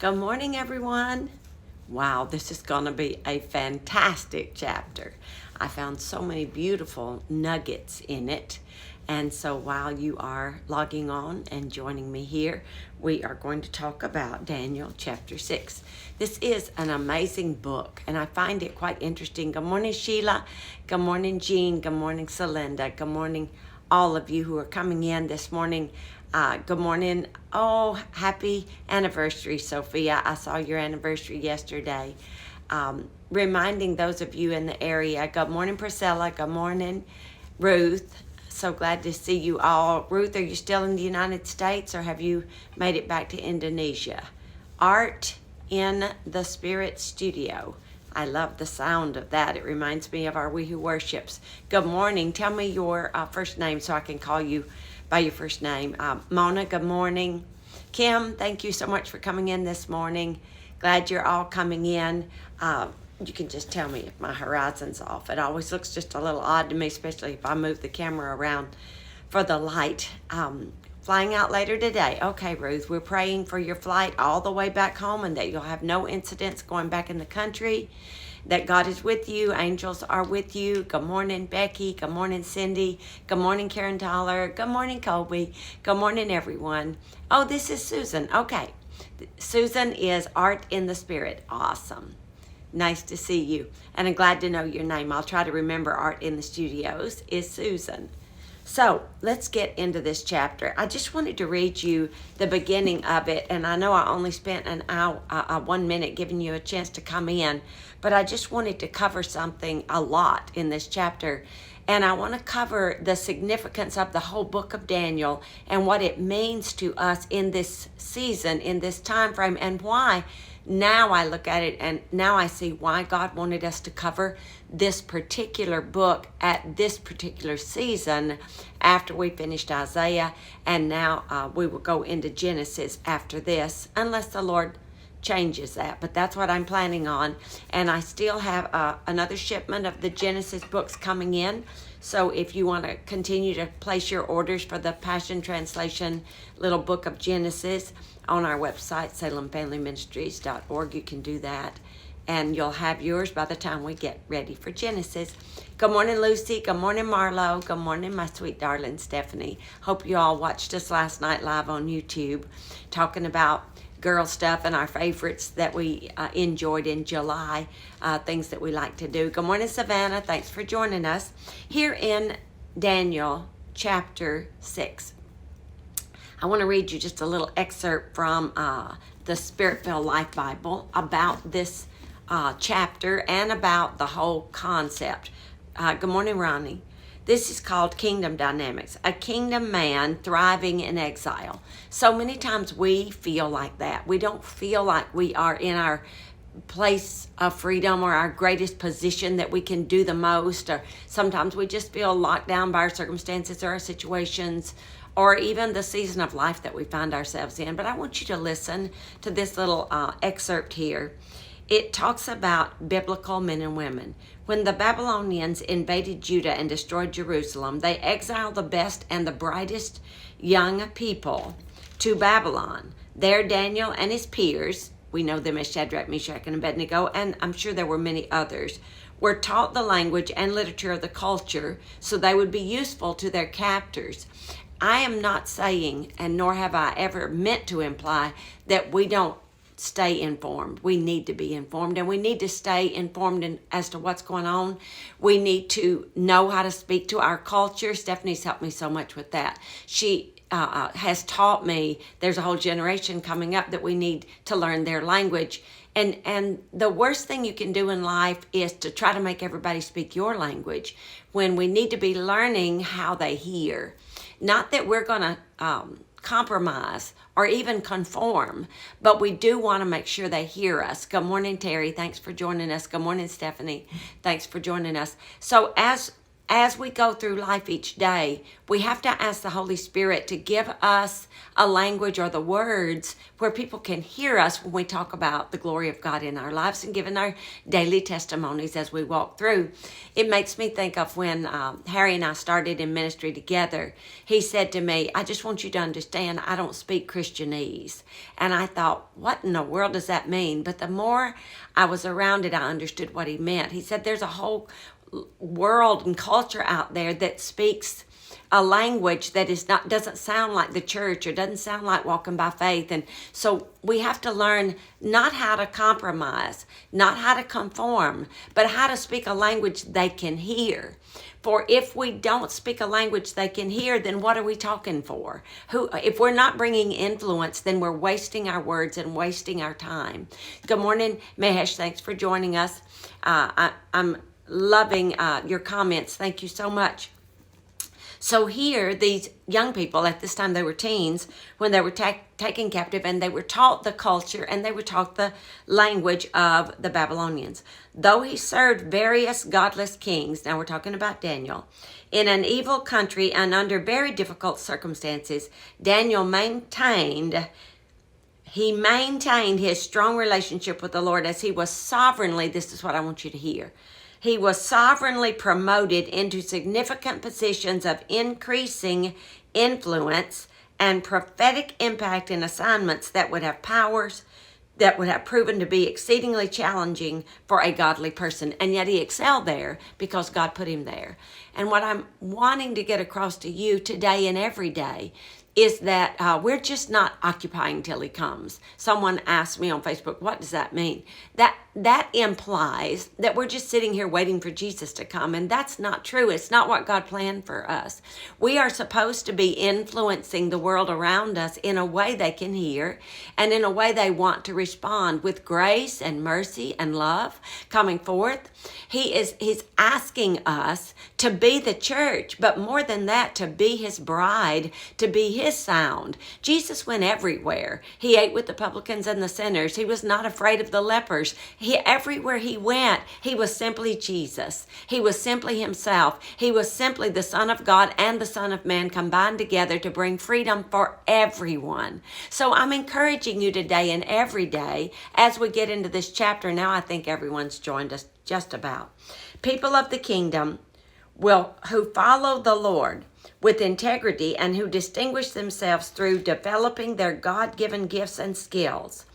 Good morning, everyone. Wow, this is going to be a fantastic chapter. I found so many beautiful nuggets in it. And so while you are logging on and joining me here, we are going to talk about Daniel chapter 6. This is an amazing book, and I find it quite interesting. Good morning, Sheila. Good morning, Jean. Good morning, Celinda. Good morning, all of you who are coming in this morning. Good morning. Oh, happy anniversary, Sophia. I saw your anniversary yesterday. Reminding those of you in the area. Good morning, Priscilla. Good morning, Ruth. So glad to see you all. Ruth, are you still in the United States or have you made it back to Indonesia? Art in the Spirit Studio. I love the sound of that. It reminds me of our We Who Worships. Good morning. Tell me your first name so I can call you by your first name. Mona, good morning. Kim, thank you so much for coming in this morning. Glad you're all coming in. You can just tell me if my horizon's off. It always looks just a little odd to me, especially if I move the camera around for the light. Flying out later today. Okay, Ruth, we're praying for your flight all the way back home and that you'll have no incidents going back in the country, that God is with you. Angels are with you. Good morning, Becky. Good morning, Cindy. Good morning, Karen Tyler. Good morning, Colby. Good morning, everyone. Oh, this is Susan. Okay. Susan is Art in the Spirit. Awesome. Nice to see you. And I'm glad to know your name. I'll try to remember Art in the Studios is Susan. So let's get into this chapter. I just wanted to read you the beginning of it, and I know I only spent an hour, 1 minute giving you a chance to come in, but I just wanted to cover something a lot in this chapter, and I want to cover the significance of the whole book of Daniel and what it means to us in this season, in this time frame, and why. Now I look at it and now I see why God wanted us to cover this particular book at this particular season after we finished Isaiah, and now we will go into Genesis after this, unless the Lord changes that, but that's what I'm planning on. And I still have another shipment of the Genesis books coming in, so if you want to continue to place your orders for the Passion Translation little book of Genesis on our website, salemfamilyministries.org, you can do that, and you'll have yours by the time we get ready for Genesis. Good morning, Lucy. Good morning, Marlo. Good morning, my sweet darling Stephanie. Hope you all watched us last night live on YouTube, talking about girl stuff and our favorites that we enjoyed in July, things that we like to do. Good morning, Savannah. Thanks for joining us here in Daniel chapter 6. I want to read you just a little excerpt from the Spirit-Filled Life Bible about this chapter and about the whole concept. Good morning, Ronnie. This is called Kingdom Dynamics, a kingdom man thriving in exile. So many times we feel like that. We don't feel like we are in our place of freedom or our greatest position, that we can do the most, or sometimes we just feel locked down by our circumstances or our situations, or even the season of life that we find ourselves in. But I want you to listen to this little excerpt here. It talks about biblical men and women. When the Babylonians invaded Judah and destroyed Jerusalem, they exiled the best and the brightest young people to Babylon. There Daniel and his peers, we know them as Shadrach, Meshach, and Abednego, and I'm sure there were many others, were taught the language and literature of the culture so they would be useful to their captors. I am not saying, and nor have I ever meant to imply, that we don't stay informed. We need to be informed, and we need to stay informed as to what's going on. We need to know how to speak to our culture. Stephanie's helped me so much with that. She has taught me there's a whole generation coming up that we need to learn their language. And the worst thing you can do in life is to try to make everybody speak your language when we need to be learning how they hear. Not that we're going to compromise or even conform, but we do want to make sure they hear us. Good morning, Terry. Thanks for joining us. Good morning, Stephanie. Thanks for joining us. So as as we go through life each day, we have to ask the Holy Spirit to give us a language or the words where people can hear us when we talk about the glory of God in our lives and giving our daily testimonies as we walk through. It makes me think of when Harry and I started in ministry together. He said to me, I just want you to understand I don't speak Christianese. And I thought, what in the world does that mean? But the more I was around it, I understood what he meant. He said there's a whole world and culture out there that speaks a language that doesn't sound like the church or doesn't sound like walking by faith. And so we have to learn not how to compromise, not how to conform, but how to speak a language they can hear. For if we don't speak a language they can hear, then what are we talking for? If we're not bringing influence, then we're wasting our words and wasting our time. Good morning, Mahesh. Thanks for joining us. I'm loving your comments. Thank you so much. So here, these young people, at this time they were teens, when they were taken captive, and they were taught the culture and they were taught the language of the Babylonians. Though he served various godless kings, now we're talking about Daniel, in an evil country and under very difficult circumstances, Daniel maintained his strong relationship with the Lord as he was sovereignly, this is what I want you to hear, he was sovereignly promoted into significant positions of increasing influence and prophetic impact in assignments that would have powers that would have proven to be exceedingly challenging for a godly person. And yet he excelled there because God put him there. And what I'm wanting to get across to you today and every day is that we're just not occupying till he comes. Someone asked me on Facebook, what does that mean? That implies that we're just sitting here waiting for Jesus to come, and that's not true. It's not what God planned for us. We are supposed to be influencing the world around us in a way they can hear and in a way they want to respond with grace and mercy and love coming forth. He's asking us to be the church, but more than that, to be his bride, to be his sound. Jesus went everywhere. He ate with the publicans and the sinners. He was not afraid of the lepers. Everywhere he went, he was simply Jesus. He was simply himself. He was simply the Son of God and the Son of Man combined together to bring freedom for everyone. So I'm encouraging you today and every day as we get into this chapter. Now I think everyone's joined us just about. People of the kingdom who follow the Lord with integrity and who distinguish themselves through developing their God-given gifts and skills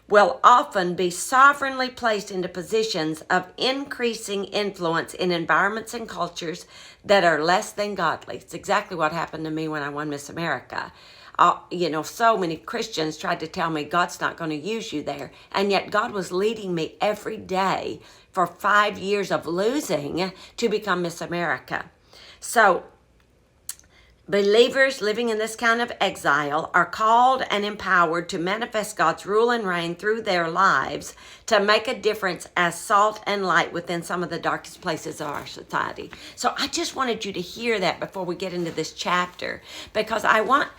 will often be sovereignly placed into positions of increasing influence in environments and cultures that are less than godly. It's exactly what happened to me when I won Miss America. So many Christians tried to tell me God's not going to use you there. And yet God was leading me every day for 5 years of losing to become Miss America. So believers living in this kind of exile are called and empowered to manifest God's rule and reign through their lives to make a difference as salt and light within some of the darkest places of our society. So I just wanted you to hear that before we get into this chapter, because I want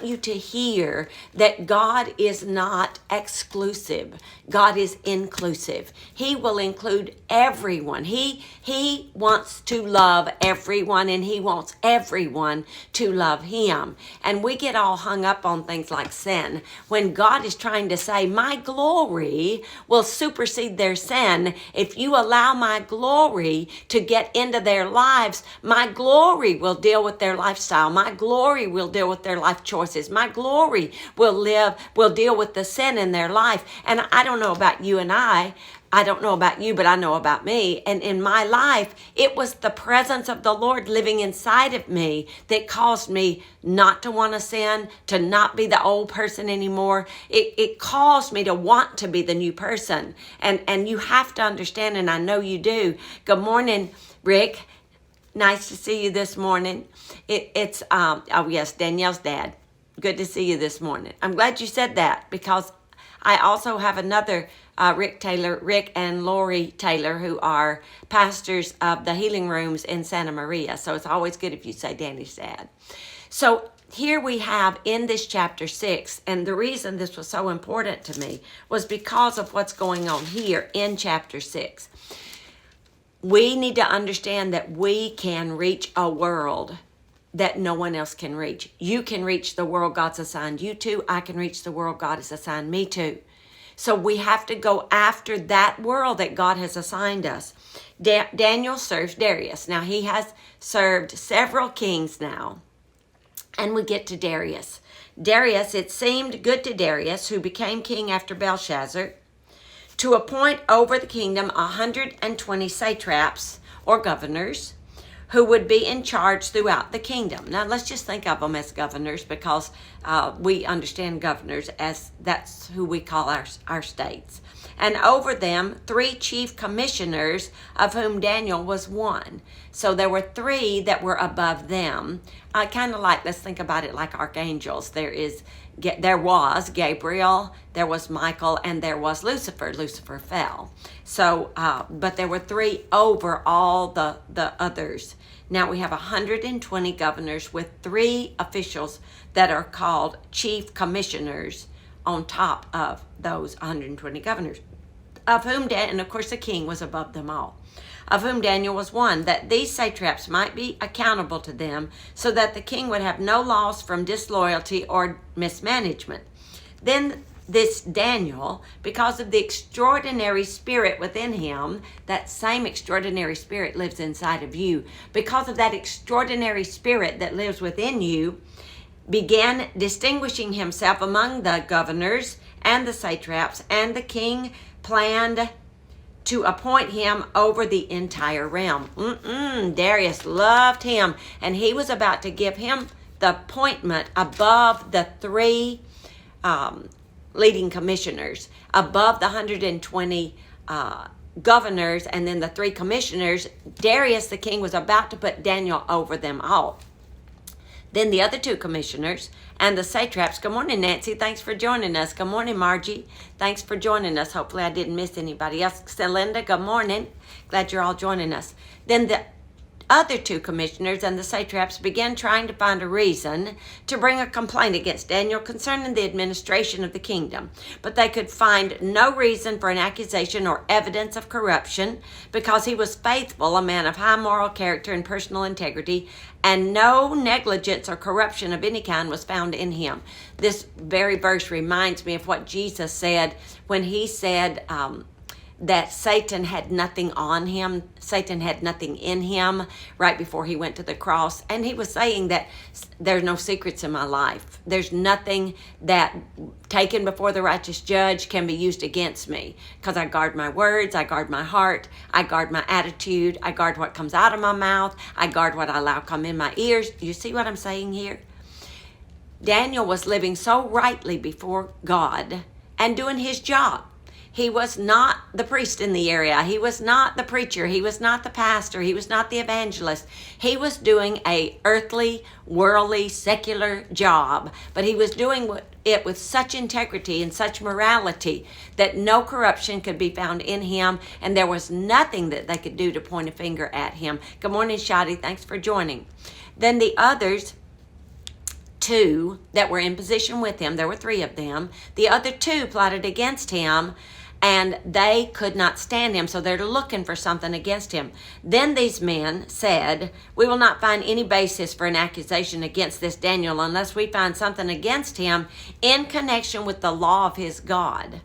you to hear that God is not exclusive. God is inclusive. He will include everyone. He wants to love everyone, and he wants everyone to love him. And we get all hung up on things like sin when God is trying to say, my glory will supersede their sin. If you allow my glory to get into their lives, my glory will deal with their lifestyle. My glory will deal with their life choices. My glory will deal with the sin in their life. And I don't know about you and I don't know about you, but I know about me. And in my life, it was the presence of the Lord living inside of me that caused me not to want to sin, to not be the old person anymore. It caused me to want to be the new person. And you have to understand, and I know you do. Good morning, Rick. Nice to see you this morning. It's Danielle's dad. Good to see you this morning. I'm glad you said that, because I also have another Rick and Lori Taylor, who are pastors of the healing rooms in Santa Maria. So it's always good if you say Danny's dad. So here we have in this chapter 6, and the reason this was so important to me was because of what's going on here in chapter 6. we need to understand that we can reach a world that no one else can reach. You can reach the world God's assigned you to. I can reach the world God has assigned me to. So we have to go after that world that God has assigned us. Daniel serves Darius. Now, he has served several kings now. And we get to Darius. Darius, it seemed good to Darius, who became king after Belshazzar, to appoint over the kingdom 120 satraps or governors who would be in charge throughout the kingdom. Now, let's just think of them as governors, because we understand governors as that's who we call our states. And over them, 3 chief commissioners, of whom Daniel was one. So there were 3 that were above them. Kind of like, let's think about it like archangels. There was Gabriel, there was Michael, and there was Lucifer. Lucifer fell. So, but there were 3 over all the others. Now we have 120 governors with 3 officials that are called chief commissioners on top of those 120 governors, of whom, and of course the king was above them all, of whom Daniel was one, that these satraps might be accountable to them, so that the king would have no loss from disloyalty or mismanagement. Then this Daniel, because of the extraordinary spirit within him, that same extraordinary spirit lives inside of you. Because of that extraordinary spirit that lives within you, began distinguishing himself among the governors and the satraps, and the king planned to appoint him over the entire realm. Darius loved him, and he was about to give him the appointment above the 3 leading commissioners, above the 120 governors, and then the 3 commissioners. Darius, the king, was about to put Daniel over them all. Then the other 2 commissioners and the satraps. Good morning, Nancy. Thanks for joining us. Good morning, Margie. Thanks for joining us. Hopefully I didn't miss anybody else. Celinda, good morning. Glad you're all joining us. Then the other 2 commissioners and the satraps began trying to find a reason to bring a complaint against Daniel concerning the administration of the kingdom. But they could find no reason for an accusation or evidence of corruption, because he was faithful, a man of high moral character and personal integrity, and no negligence or corruption of any kind was found in him. This very verse reminds me of what Jesus said when he said, that Satan had nothing on him. Satan had nothing in him right before he went to the cross. And he was saying that there's no secrets in my life. There's nothing that taken before the righteous judge can be used against me, because I guard my words, I guard my heart, I guard my attitude, I guard what comes out of my mouth, I guard what I allow come in my ears. You see what I'm saying here? Daniel was living so rightly before God and doing his job. He was not the priest in the area. He was not the preacher. He was not the pastor. He was not the evangelist. He was doing a earthly, worldly, secular job. But he was doing it with such integrity and such morality that no corruption could be found in him. And there was nothing that they could do to point a finger at him. Good morning, Shadi. Thanks for joining. Then the others 2 that were in position with him, there were 3 of them. The other 2 plotted against him, and they could not stand him, so they're looking for something against him. Then these men said, we will not find any basis for an accusation against this Daniel unless we find something against him in connection with the law of his God.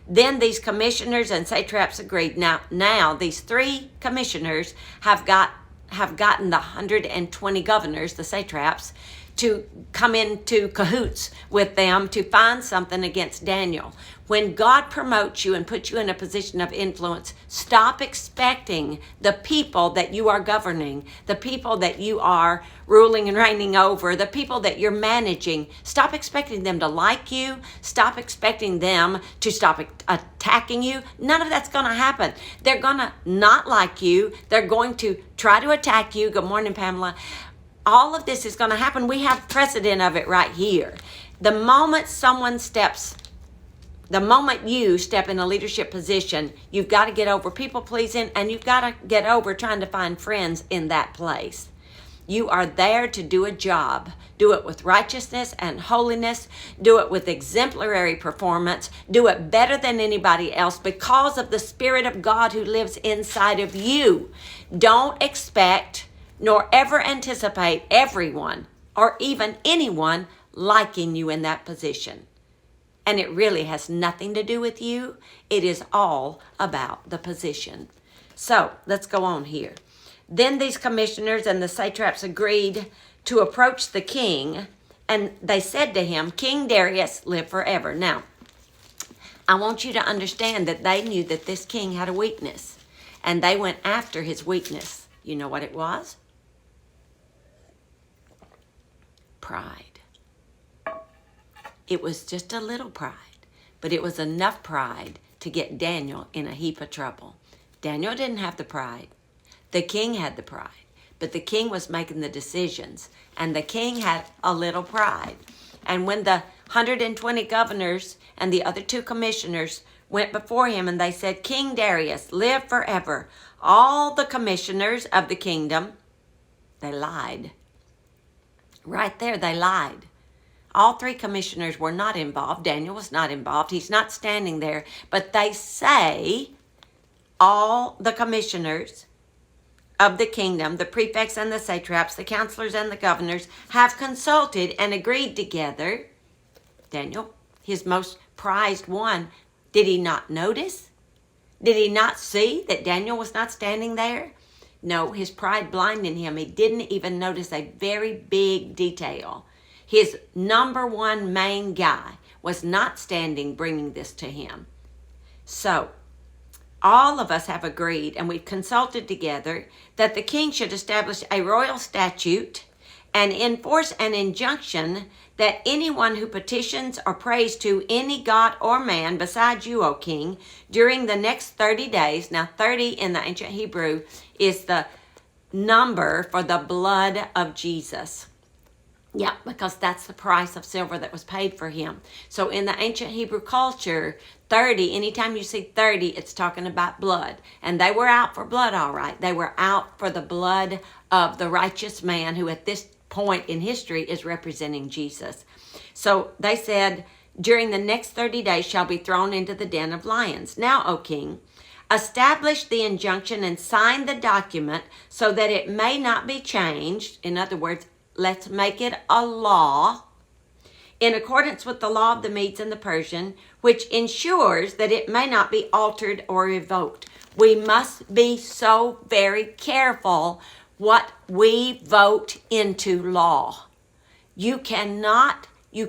Then these commissioners and satraps agreed. Now these 3 commissioners have gotten the 120 governors, the satraps, to come into cahoots with them to find something against Daniel. When God promotes you and puts you in a position of influence, stop expecting the people that you are governing, the people that you are ruling and reigning over, the people that you're managing. Stop expecting them to like you. Stop expecting them to stop attacking you. None of that's going to happen. They're going to not like you. They're going to try to attack you. Good morning, Pamela. All of this is going to happen. We have precedent of it right here. The moment you step in a leadership position, you've got to get over people pleasing, and you've got to get over trying to find friends in that place. You are there to do a job. Do it with righteousness and holiness. Do it with exemplary performance. Do it better than anybody else because of the Spirit of God who lives inside of you. Don't expect nor ever anticipate everyone or even anyone liking you in that position. And it really has nothing to do with you. It is all about the position. So let's go on here. Then these commissioners and the satraps agreed to approach the king, and they said to him, King Darius, live forever. Now, I want you to understand that they knew that this king had a weakness, and they went after his weakness. You know what it was? Pride. It was just a little pride, but it was enough pride to get Daniel in a heap of trouble. Daniel didn't have the pride. The king had the pride, but the king was making the decisions, and the king had a little pride. And when the 120 governors and the other 2 commissioners went before him and they said, King Darius, live forever, all the commissioners of the kingdom, they lied. Right there, they lied. All 3 commissioners were not involved. Daniel was not involved. He's not standing there. But they say all the commissioners of the kingdom, the prefects and the satraps, the counselors and the governors, have consulted and agreed together. Daniel, his most prized one, did he not notice? Did he not see that Daniel was not standing there? No, his pride blinded him. He didn't even notice a very big detail. His number 1 main guy was not standing bringing this to him. So, all of us have agreed, and we've consulted together, that the king should establish a royal statute and enforce an injunction that anyone who petitions or prays to any god or man besides you, O king, during the next 30 days. Now, 30 in the ancient Hebrew is the number for the blood of Jesus. Yeah, because that's the price of silver that was paid for him. So in the ancient Hebrew culture, 30, anytime you see 30, it's talking about blood. And they were out for blood, all right. They were out for the blood of the righteous man who at this point in history is representing Jesus. So they said, during the next 30 days shall be thrown into the den of lions. Now, O king, establish the injunction and sign the document so that it may not be changed. In other words, let's make it a law in accordance with the law of the Medes and the Persian, which ensures that it may not be altered or revoked. We must be so very careful what we vote into law. You cannot be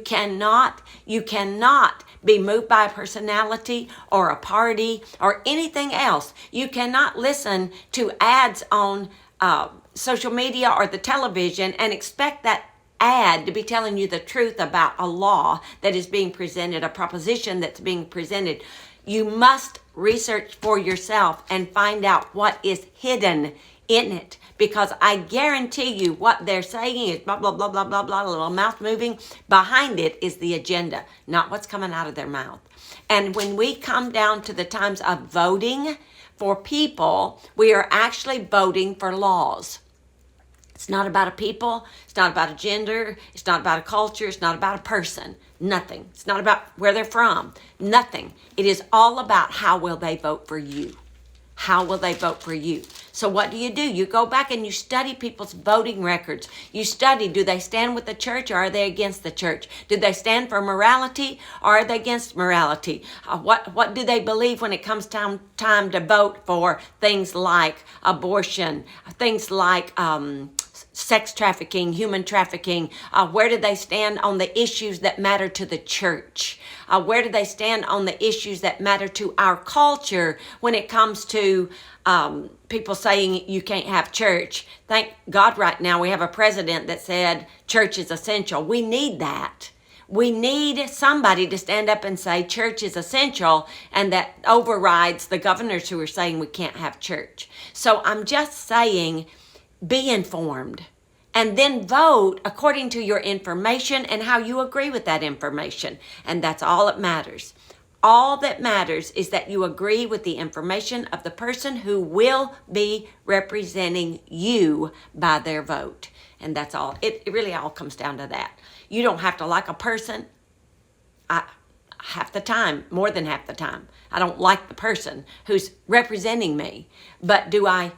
moved by a personality or a party or anything else. You cannot listen to ads on social media or the television and expect that ad to be telling you the truth about a law that is being presented, a proposition that's being presented. You must research for yourself and find out what is hidden in it, because I guarantee you what they're saying is blah, blah, blah, blah, blah, blah, a little mouth moving. Behind it is the agenda, not what's coming out of their mouth. And when we come down to the times of voting for people, we are actually voting for laws. It's not about a people. It's not about a gender. It's not about a culture. It's not about a person. Nothing. It's not about where they're from. Nothing. It is all about how will they vote for you. How will they vote for you? So what do? You go back and you study people's voting records. You study, do they stand with the church or are they against the church? Do they stand for morality or are they against morality? What do they believe when it comes time to vote for things like abortion, things like sex trafficking, human trafficking? Where do they stand on the issues that matter to the church? Where do they stand on the issues that matter to our culture when it comes to people saying you can't have church? Thank God right now we have a president that said church is essential. We need that. We need somebody to stand up and say church is essential, and that overrides the governors who are saying we can't have church. So I'm just saying, be informed and then vote according to your information and how you agree with that information. And that's all that matters. All that matters is that you agree with the information of the person who will be representing you by their vote. And that's all. It really all comes down to that. You don't have to like a person. Half the time, more than half the time, I don't like the person who's representing me. But do I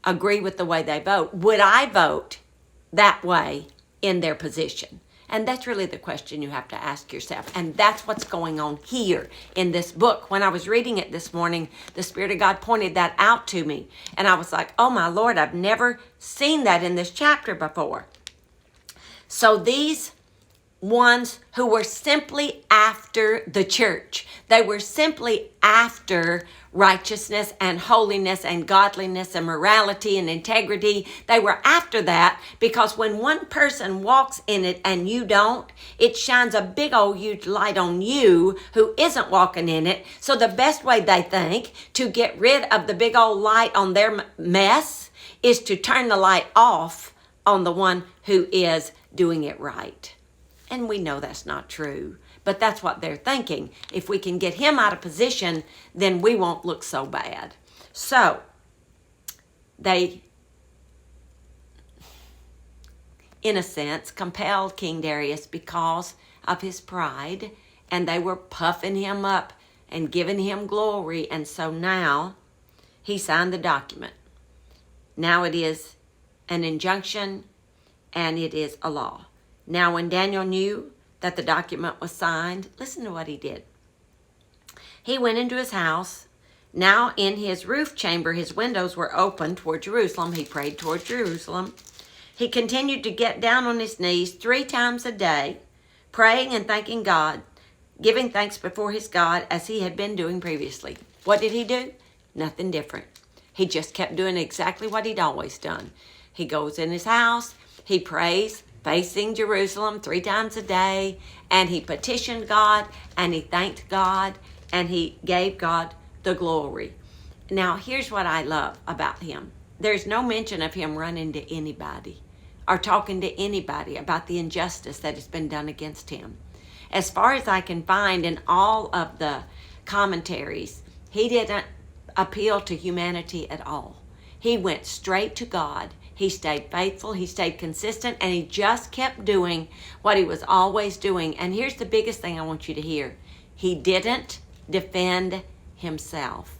agree with the way they vote? Would I vote that way in their position? And that's really the question you have to ask yourself. And that's what's going on here in this book. When I was reading it this morning, the Spirit of God pointed that out to me. And I was like, oh my Lord, I've never seen that in this chapter before. So these ones who were simply after the church, they were simply after righteousness and holiness and godliness and morality and integrity. They were after that because when one person walks in it and you don't, it shines a big old huge light on you who isn't walking in it. So the best way they think to get rid of the big old light on their mess is to turn the light off on the one who is doing it right. And we know that's not true, but that's what they're thinking. If we can get him out of position, then we won't look so bad. So they, in a sense, compelled King Darius because of his pride, and they were puffing him up and giving him glory. And so now he signed the document. Now it is an injunction and it is a law. Now, when Daniel knew that the document was signed, listen to what he did. He went into his house. Now, in his roof chamber, his windows were open toward Jerusalem. He prayed toward Jerusalem. He continued to get down on his knees 3 times a day, praying and thanking God, giving thanks before his God as he had been doing previously. What did he do? Nothing different. He just kept doing exactly what he'd always done. He goes in his house, he prays, facing Jerusalem 3 times a day, and he petitioned God, and he thanked God, and he gave God the glory. Now, here's what I love about him. There's no mention of him running to anybody or talking to anybody about the injustice that has been done against him. As far as I can find in all of the commentaries, he didn't appeal to humanity at all. He went straight to God. He stayed faithful, he stayed consistent, and he just kept doing what he was always doing. And here's the biggest thing I want you to hear. He didn't defend himself.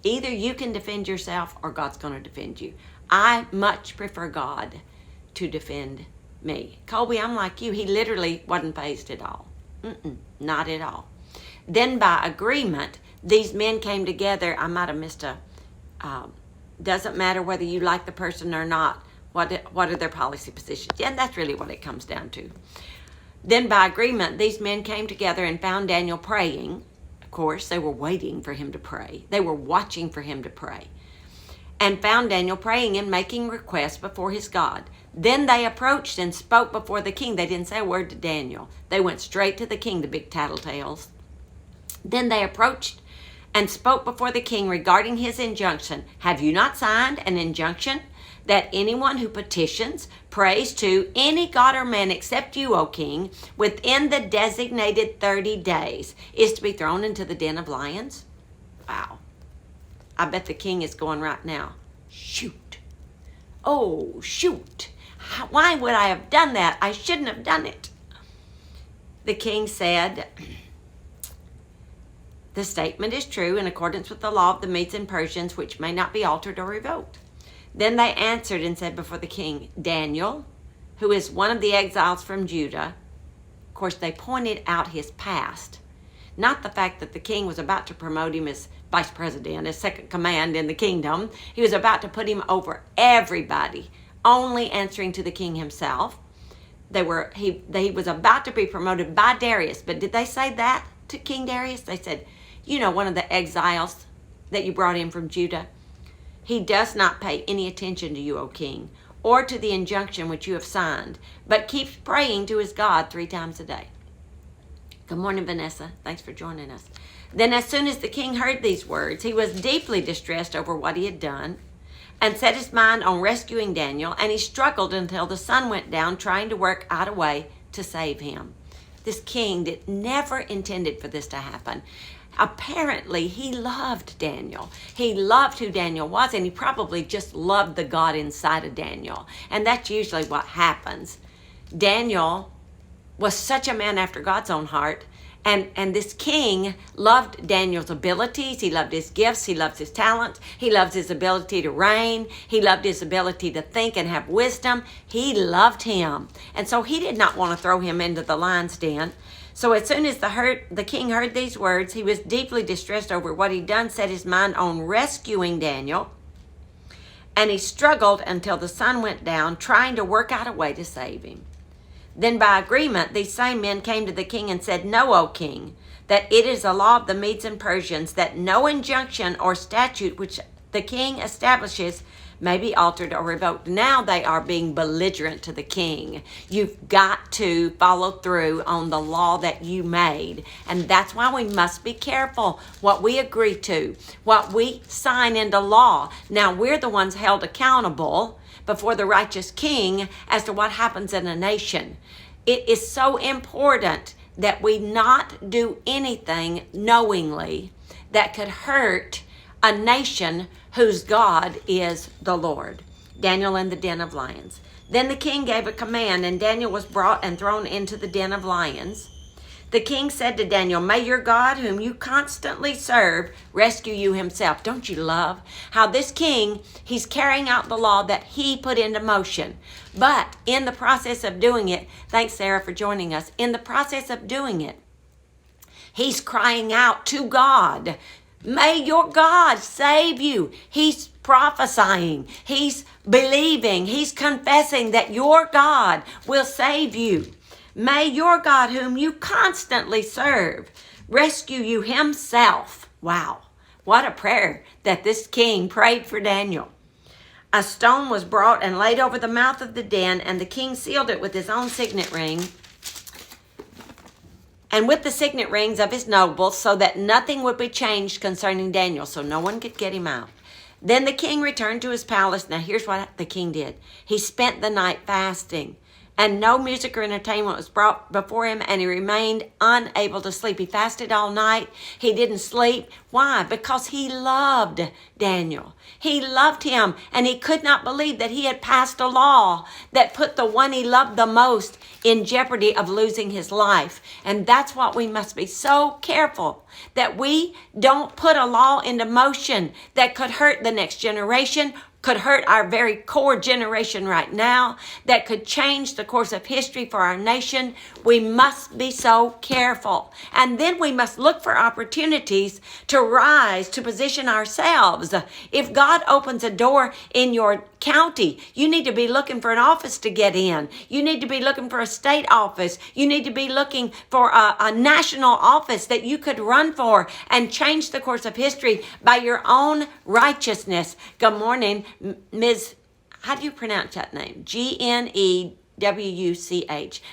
Either you can defend yourself or God's going to defend you. I much prefer God to defend me. Colby, I'm like you. He literally wasn't fazed at all. Not at all. Then by agreement, these men came together. I might have missed a... doesn't matter whether you like the person or not. What are their policy positions? Yeah, and that's really what it comes down to. Then by agreement, these men came together and found Daniel praying. Of course, they were waiting for him to pray. They were watching for him to pray. And found Daniel praying and making requests before his God. Then they approached and spoke before the king. They didn't say a word to Daniel. They went straight to the king, the big tattletales. Then they approached and spoke before the king regarding his injunction. Have you not signed an injunction that anyone who petitions, prays to any god or man except you, O king, within the designated 30 days is to be thrown into the den of lions? Wow. I bet the king is going right now, shoot. Oh, shoot. Why would I have done that? I shouldn't have done it. The king said, the statement is true in accordance with the law of the Medes and Persians, which may not be altered or revoked. Then they answered and said before the king, Daniel, who is one of the exiles from Judah. Of course, they pointed out his past, not the fact that the king was about to promote him as vice president, as second command in the kingdom. He was about to put him over everybody, only answering to the king himself. He was about to be promoted by Darius, but did they say that to King Darius? They said, you know, one of the exiles that you brought in from Judah. He does not pay any attention to you, O king, or to the injunction which you have signed, but keeps praying to his God 3 times a day. Good morning, Vanessa. Thanks for joining us. Then as soon as the king heard these words, he was deeply distressed over what he had done and set his mind on rescuing Daniel, and he struggled until the sun went down trying to work out a way to save him. this king that never intended for this to happen. Apparently, he loved Daniel. He loved who Daniel was, and he probably just loved the God inside of Daniel. And that's usually what happens. Daniel was such a man after God's own heart. And this king loved Daniel's abilities. He loved his gifts. He loved his talents. He loved his ability to reign. He loved his ability to think and have wisdom. He loved him. And so he did not want to throw him into the lion's den. So as soon as the king heard these words, he was deeply distressed over what he'd done, set his mind on rescuing Daniel. And he struggled until the sun went down, trying to work out a way to save him. Then by agreement, these same men came to the king and said, "Know, O king, that it is a law of the Medes and Persians that no injunction or statute which the king establishes may be altered or revoked." Now they are being belligerent to the king. You've got to follow through on the law that you made. And that's why we must be careful what we agree to, what we sign into law. Now we're the ones held accountable before the righteous king as to what happens in a nation. It is so important that we not do anything knowingly that could hurt a nation whose God is the Lord. Daniel in the den of lions. Then the king gave a command, and Daniel was brought and thrown into the den of lions. The king said to Daniel, "May your God, whom you constantly serve, rescue you himself." Don't you love how this king, he's carrying out the law that he put into motion. But in the process of doing it, thanks Sarah for joining us, in the process of doing it, he's crying out to God, "May your God save you." He's prophesying, he's believing, he's confessing that your God will save you. May your God, whom you constantly serve, rescue you himself. Wow, what a prayer that this king prayed for Daniel. A stone was brought and laid over the mouth of the den, and the king sealed it with his own signet ring and with the signet rings of his nobles, so that nothing would be changed concerning Daniel, so no one could get him out. Then the king returned to his palace. Now here's what the king did. He spent the night fasting, and no music or entertainment was brought before him, and he remained unable to sleep. He fasted all night. He didn't sleep. Why? Because he loved Daniel. He loved him, and he could not believe that he had passed a law that put the one he loved the most in jeopardy of losing his life. And that's what we must be so careful, that we don't put a law into motion that could hurt the next generation, could hurt our very core generation right now, that could change the course of history for our nation. We must be so careful. And then we must look for opportunities to rise, to position ourselves. If God opens a door in your county, you need to be looking for an office to get in. You need to be looking for a state office. You need to be looking for a national office that you could run for and change the course of history by your own righteousness. Good morning, Ms. How do you pronounce that name? Gnewch.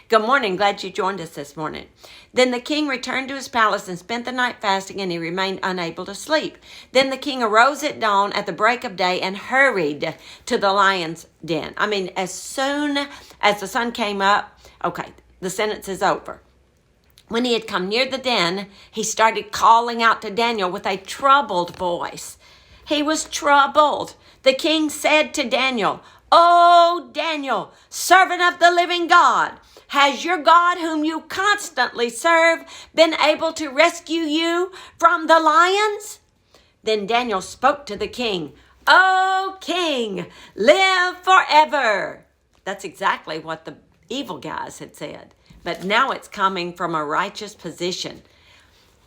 Good morning. Glad you joined us this morning. Then the king returned to his palace and spent the night fasting, and he remained unable to sleep. Then the king arose at dawn at the break of day and hurried to the lion's den. I mean, as soon as the sun came up, okay, the sentence is over. When he had come near the den, he started calling out to Daniel with a troubled voice. He was troubled. The king said to Daniel, "O Daniel, servant of the living God, has your God, whom you constantly serve, been able to rescue you from the lions?" Then Daniel spoke to the king, "O king, live forever." That's exactly what the evil guys had said. But now it's coming from a righteous position.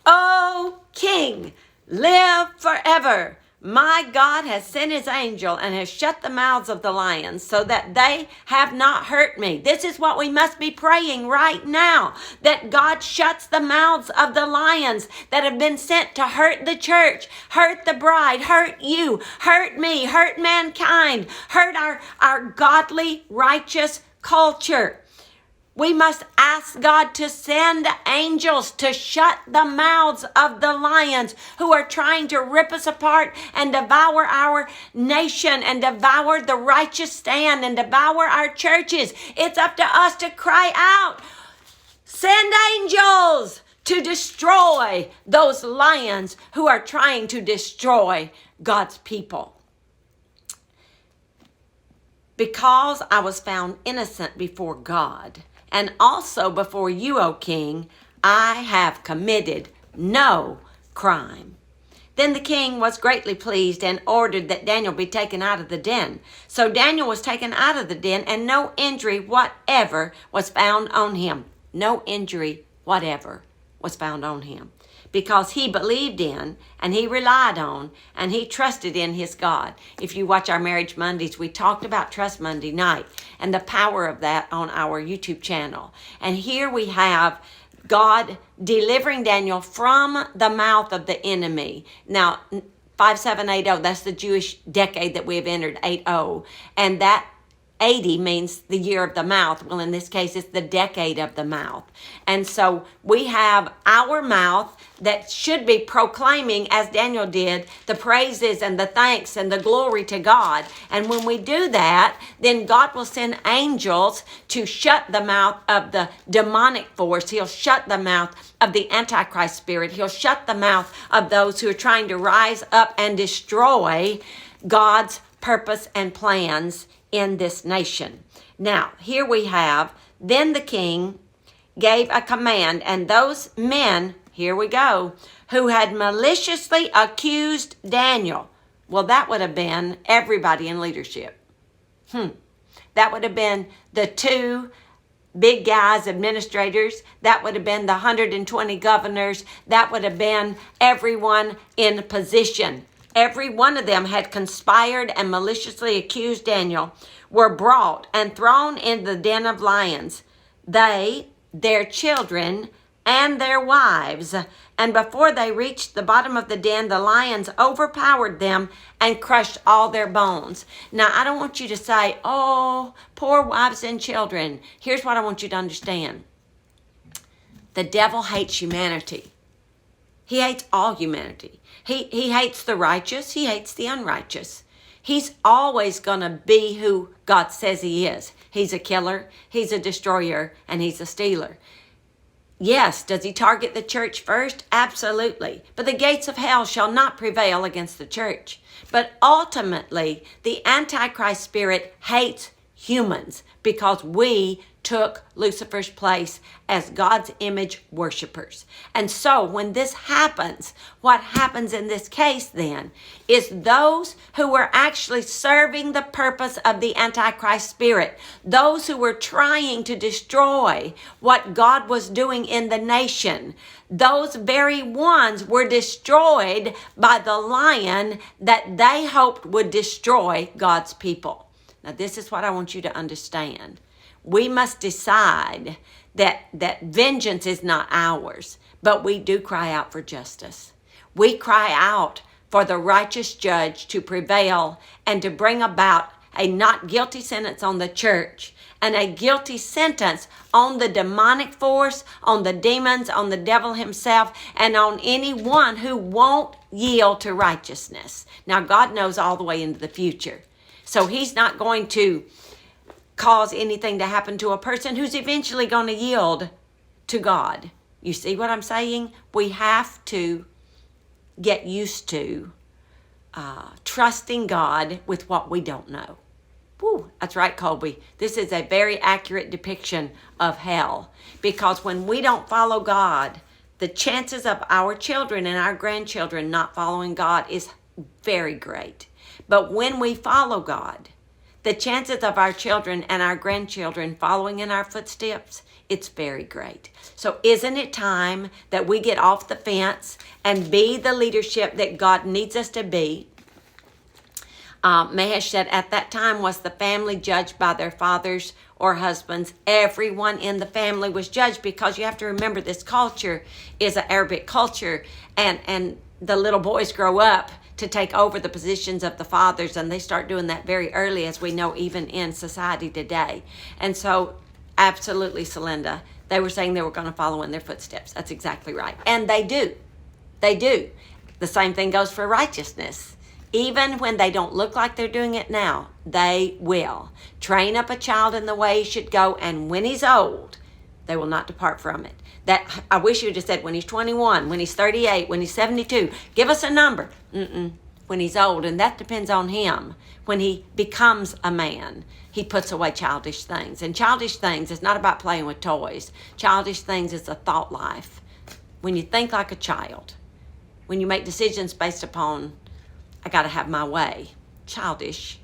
"O king, live forever. My God has sent his angel and has shut the mouths of the lions so that they have not hurt me." This is what we must be praying right now, that God shuts the mouths of the lions that have been sent to hurt the church, hurt the bride, hurt you, hurt me, hurt mankind, hurt our godly, righteous culture. We must ask God to send angels to shut the mouths of the lions who are trying to rip us apart and devour our nation and devour the righteous stand and devour our churches. It's up to us to cry out, Send angels to destroy those lions who are trying to destroy God's people. Because I was found innocent before God, and also before you, O king, I have committed no crime. Then the king was greatly pleased and ordered that Daniel be taken out of the den. So Daniel was taken out of the den, and no injury whatever was found on him. No injury whatever was found on him. Because he believed in, and he relied on, and he trusted in his God. If you watch our Marriage Mondays, we talked about Trust Monday night and the power of that on our YouTube channel. And here we have God delivering Daniel from the mouth of the enemy. Now, 5780, that's the Jewish decade that we have entered, 80. And that 80 means the year of the mouth. Well, in this case, it's the decade of the mouth. And so we have our mouth that should be proclaiming, as Daniel did, the praises and the thanks and the glory to God. And when we do that, then God will send angels to shut the mouth of the demonic force. He'll shut the mouth of the Antichrist spirit. He'll shut the mouth of those who are trying to rise up and destroy God's purpose and plans in this nation. Now, here we have, then the king gave a command, and those men, here we go, who had maliciously accused Daniel. Well, that would have been everybody in leadership. That would have been the two big guys, administrators. That would have been the 120 governors. That would have been everyone in position. Every one of them had conspired and maliciously accused Daniel, were brought and thrown in the den of lions, they, their children, and their wives. And before they reached the bottom of the den, the lions overpowered them and crushed all their bones. Now, I don't want you to say, oh, poor wives and children. Here's what I want you to understand. The devil hates humanity. He hates all humanity. He hates the righteous. He hates the unrighteous. He's always going to be who God says he is. He's a killer, he's a destroyer, and he's a stealer. Yes, does he target the church first? Absolutely. But the gates of hell shall not prevail against the church. But ultimately, the Antichrist spirit hates humans because we took Lucifer's place as God's image worshipers. And so when this happens, what happens in this case then is those who were actually serving the purpose of the Antichrist spirit, those who were trying to destroy what God was doing in the nation, those very ones were destroyed by the lion that they hoped would destroy God's people. Now, this is what I want you to understand. We must decide that vengeance is not ours, but we do cry out for justice. We cry out for the righteous judge to prevail and to bring about a not guilty sentence on the church and a guilty sentence on the demonic force, on the demons, on the devil himself, and on anyone who won't yield to righteousness. Now, God knows all the way into the future. So he's not going to cause anything to happen to a person who's eventually going to yield to God. You see what I'm saying? We have to get used to trusting God with what we don't know. Woo, that's right, Colby. This is a very accurate depiction of hell. Because when we don't follow God, the chances of our children and our grandchildren not following God is very great. But when we follow God, the chances of our children and our grandchildren following in our footsteps, it's very great. So isn't it time that we get off the fence and be the leadership that God needs us to be? Mahesh said, at that time was the family judged by their fathers or husbands. Everyone in the family was judged, because you have to remember this culture is an Arabic culture, and the little boys grow up to take over the positions of the fathers, and they start doing that very early, as we know even in society today. And so absolutely, Celinda, they were saying they were going to follow in their footsteps. That's exactly right. And they do. They do. The same thing goes for righteousness. Even when they don't look like they're doing it now, they will. Train up a child in the way he should go, and when he's old, They will not depart from it. That I wish you'd have said when he's 21, when he's 38, when he's 72. Give us a number. When he's old, and that depends on him. When he becomes a man, he puts away childish things. And childish things is not about playing with toys. Childish things is a thought life. When you think like a child, when you make decisions based upon, I got to have my way, childish.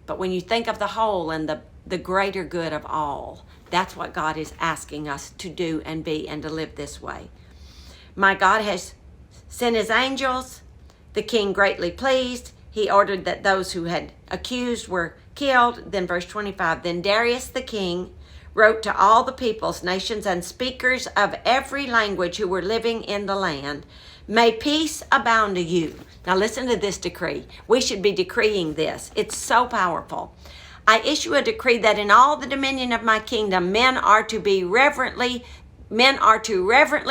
But when you think of the whole and the greater good of all, that's what God is asking us to do and be and to live this way. My God has sent his angels. The king greatly pleased. He ordered that those who had accused were killed. Then verse 25, then Darius the king wrote to all the peoples, nations, and speakers of every language who were living in the land, may peace abound to you. Now listen to this decree. We should be decreeing this. It's so powerful. I issue a decree that in all the dominion of my kingdom, men are to reverently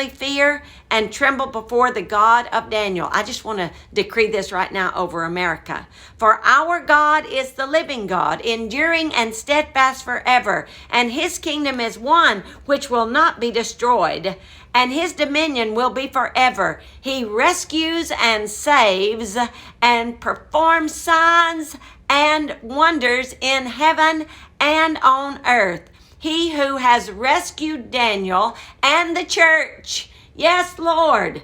fear and tremble before the God of Daniel. I just want to decree this right now over America. For our God is the living God, enduring and steadfast forever, and his kingdom is one which will not be destroyed, and his dominion will be forever. He rescues and saves and performs signs and wonders in heaven and on earth. He who has rescued Daniel and the church. Yes, Lord.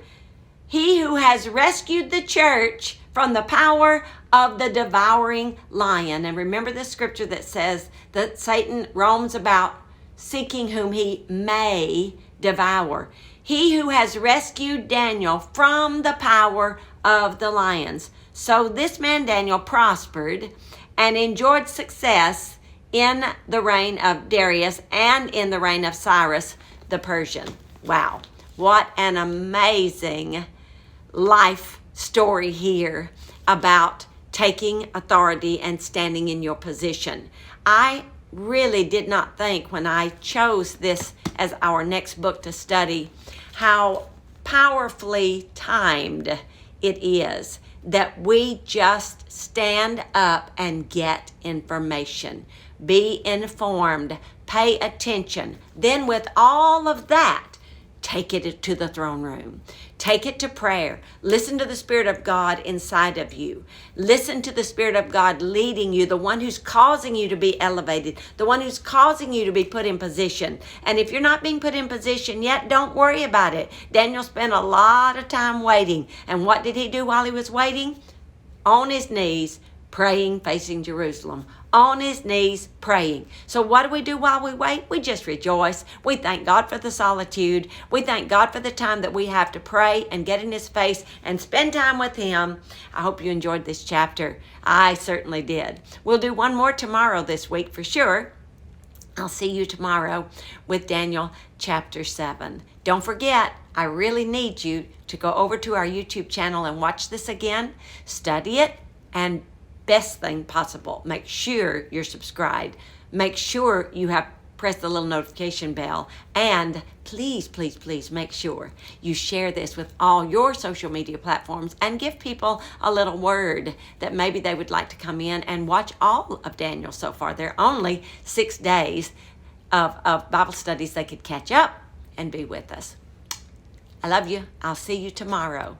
He who has rescued the church from the power of the devouring lion. And remember the scripture that says that Satan roams about seeking whom he may devour. He who has rescued Daniel from the power of the lions. So this man Daniel prospered and enjoyed success in the reign of Darius and in the reign of Cyrus the Persian. Wow, what an amazing life story here about taking authority and standing in your position. I really did not think when I chose this as our next book to study how powerfully timed it is that we just stand up and get information. Be informed, pay attention. Then with all of that, take it to the throne room. Take it to prayer. Listen to the Spirit of God inside of you. Listen to the Spirit of God leading you, the one who's causing you to be elevated, the one who's causing you to be put in position. And if you're not being put in position yet, don't worry about it. Daniel spent a lot of time waiting. And what did he do while he was waiting? On his knees, praying, facing Jerusalem. On his knees praying. So what do we do while we wait? We just rejoice. We thank God for the solitude. We thank God for the time that we have to pray and get in his face and spend time with him. I hope you enjoyed this chapter. I certainly did. We'll do one more tomorrow this week for sure. I'll see you tomorrow with Daniel chapter 7. Don't forget, I really need you to go over to our YouTube channel and watch this again, study it, and best thing possible, make sure you're subscribed. Make sure you have pressed the little notification bell. And please, please, please make sure you share this with all your social media platforms and give people a little word that maybe they would like to come in and watch all of Daniel so far. There are only 6 days of Bible studies they could catch up and be with us. I love you. I'll see you tomorrow.